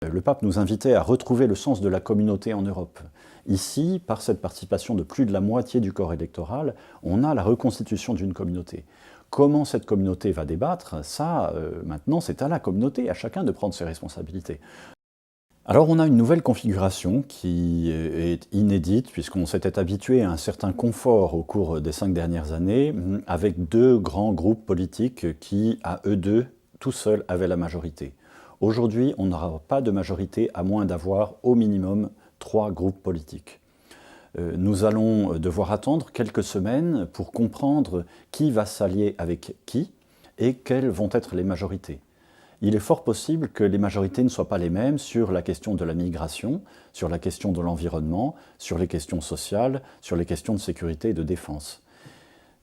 Le pape nous invitait à retrouver le sens de la communauté en Europe. Ici, par cette participation de plus de la moitié du corps électoral, on a la reconstitution d'une communauté. Comment cette communauté va débattre, ça, maintenant, c'est à la communauté, à chacun de prendre ses responsabilités. Alors on a une nouvelle configuration qui est inédite, puisqu'on s'était habitué à un certain confort au cours des 5 dernières années, avec deux grands groupes politiques qui, à eux deux, tout seuls, avaient la majorité. Aujourd'hui, on n'aura pas de majorité à moins d'avoir au minimum 3 groupes politiques. Nous allons devoir attendre quelques semaines pour comprendre qui va s'allier avec qui et quelles vont être les majorités. Il est fort possible que les majorités ne soient pas les mêmes sur la question de la migration, sur la question de l'environnement, sur les questions sociales, sur les questions de sécurité et de défense.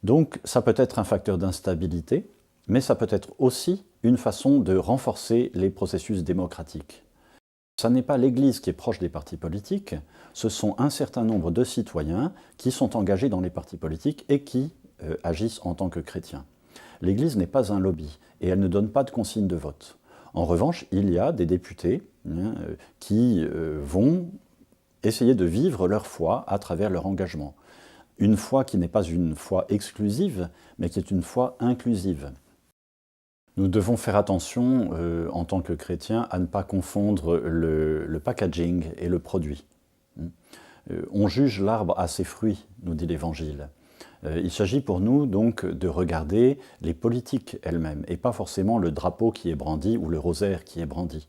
Donc ça peut être un facteur d'instabilité, mais ça peut être aussi une façon de renforcer les processus démocratiques. Ce n'est pas l'Église qui est proche des partis politiques, ce sont un certain nombre de citoyens qui sont engagés dans les partis politiques et qui agissent en tant que chrétiens. L'Église n'est pas un lobby et elle ne donne pas de consignes de vote. En revanche, il y a des députés qui vont essayer de vivre leur foi à travers leur engagement. Une foi qui n'est pas une foi exclusive, mais qui est une foi inclusive. Nous devons faire attention, en tant que chrétiens, à ne pas confondre le packaging et le produit. On juge l'arbre à ses fruits, nous dit l'Évangile. Il s'agit pour nous donc de regarder les politiques elles-mêmes et pas forcément le drapeau qui est brandi ou le rosaire qui est brandi.